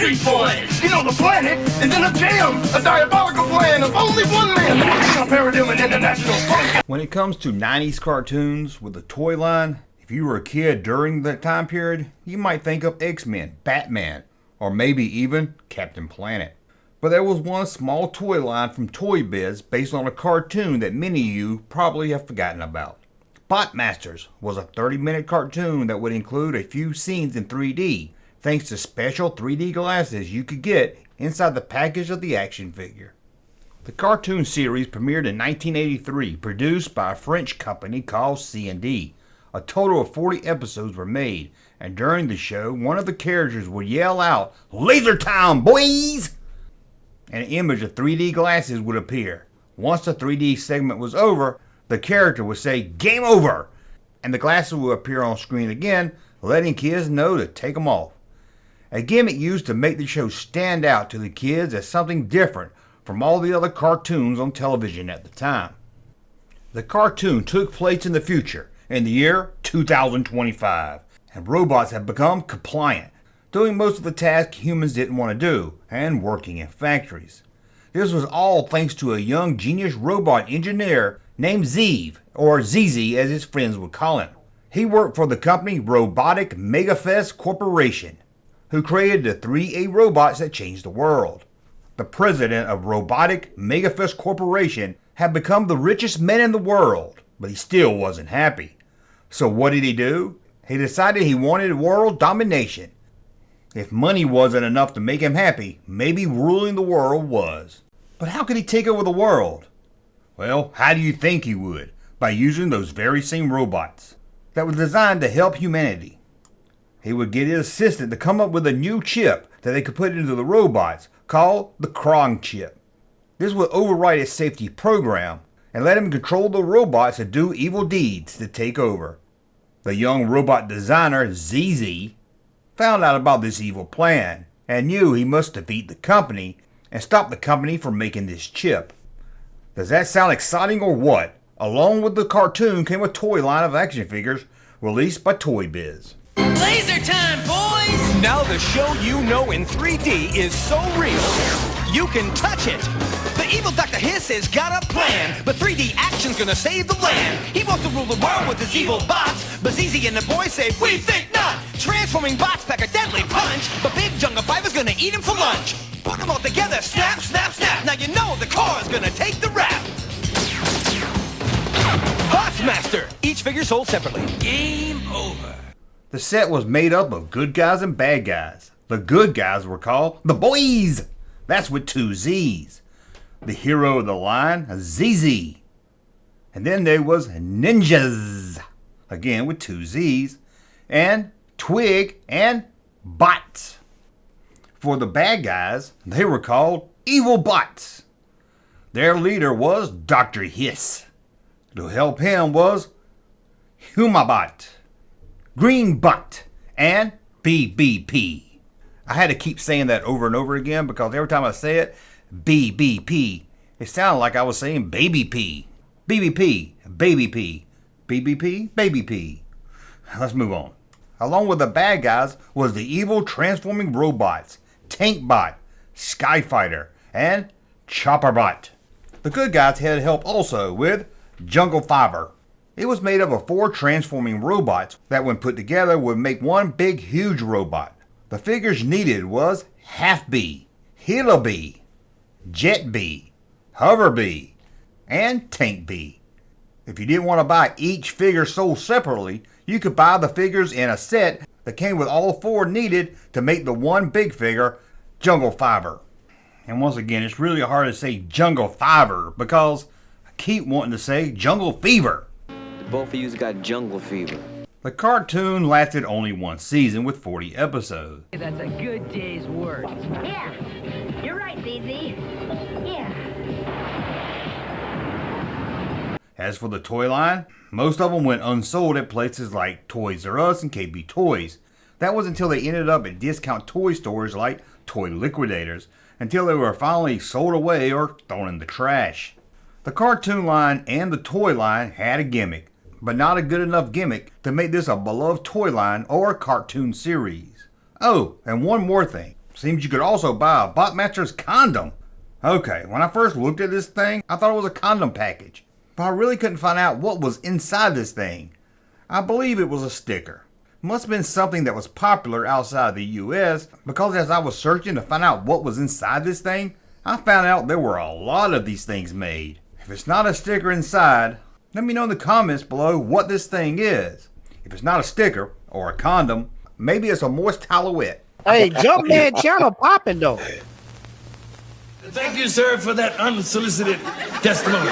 these boys. You know, the planet is in a jam, a diabolical plan of only one man. A paradigm in international funk. When it comes to 90s cartoons with a toy line, if you were a kid during that time period, you might think of X-Men, Batman, or maybe even Captain Planet. But there was one small toy line from Toy Biz based on a cartoon that many of you probably have forgotten about. Bot Masters was a 30-minute cartoon that would include a few scenes in 3D, thanks to special 3D glasses you could get inside the package of the action figure. The cartoon series premiered in 1983, produced by a French company called C&D. A total of 40 episodes were made, and during the show, one of the characters would yell out, "Laser time, boys!" and an image of 3D glasses would appear. Once the 3D segment was over, the character would say, "Game over!" and the glasses would appear on screen again, letting kids know to take them off. A gimmick used to make the show stand out to the kids as something different from all the other cartoons on television at the time. The cartoon took place in the future, in the year 2025, and robots have become compliant, doing most of the tasks humans didn't want to do, and working in factories. This was all thanks to a young genius robot engineer named Zeev, or ZZ as his friends would call him. He worked for the company Robotic Megafest Corporation, who created the 3A robots that changed the world. The president of Robotic Megafest Corporation had become the richest man in the world, but he still wasn't happy. So what did he do? He decided he wanted world domination. If money wasn't enough to make him happy, maybe ruling the world was. But how could he take over the world? Well, how do you think he would? By using those very same robots that were designed to help humanity. He would get his assistant to come up with a new chip that they could put into the robots called the Krong chip. This would override his safety program and let him control the robots to do evil deeds to take over. The young robot designer ZZ found out about this evil plan and knew he must defeat the company and stop the company from making this chip. Does that sound exciting or what? Along with the cartoon came a toy line of action figures released by Toy Biz. Laser time, boys! Now the show you know in 3D is so real, you can touch it. The evil Dr. Hiss has got a plan, but 3D action's gonna save the land. He wants to rule the world with his evil bots, but ZZ and the boys say, we think not. Transforming bots pack a deadly punch, but Big Jungle Fiver's gonna eat him for lunch. Put them all together, snap, snap, snap. Now you know the core is gonna take the rap. Bots Master! Each figure sold separately. Game over. The set was made up of good guys and bad guys. The good guys were called the boys. That's with 2 Z's. The hero of the line, ZZ. And then there was ninjas, again with 2 Z's, and Twig and Bots. For the bad guys, they were called evil bots. Their leader was Dr. Hiss. To help him was Humabot, Greenbot, and BBP. I had to keep saying that over and over again because every time I say it, BBP, it sounded like I was saying baby P. BBP, baby P. BBP, baby P. Let's move on. Along with the bad guys was the evil transforming robots, Tankbot, Skyfighter, and Chopperbot. The good guys had help also with Jungle Fiber. It was made up of 4 transforming robots that when put together would make one big huge robot. The figures needed was Half Bee, Hilo Bee, Jet Bee, Hover Bee, and Tank Bee. If you didn't want to buy each figure sold separately, you could buy the figures in a set that came with all 4 needed to make the one big figure, Jungle Fiber. And once again, it's really hard to say Jungle Fiber because I keep wanting to say Jungle Fever. Both of you's got jungle fever. The cartoon lasted only 1 season with 40 episodes. That's a good day's work. Yeah, you're right, ZZ. Yeah. As for the toy line, most of them went unsold at places like Toys R Us and KB Toys. That was until they ended up at discount toy stores like Toy Liquidators, until they were finally sold away or thrown in the trash. The cartoon line and the toy line had a gimmick, but not a good enough gimmick to make this a beloved toy line or a cartoon series. Oh, and one more thing. Seems you could also buy a Botmatcher's condom. Okay, when I first looked at this thing, I thought it was a condom package. But I really couldn't find out what was inside this thing. I believe it was a sticker. It must have been something that was popular outside the US, because as I was searching to find out what was inside this thing, I found out there were a lot of these things made. If it's not a sticker inside, let me know in the comments below what this thing is. If it's not a sticker or a condom, maybe it's a moist towelette. Hey, Junkman channel popping though. Thank you, sir, for that unsolicited testimony.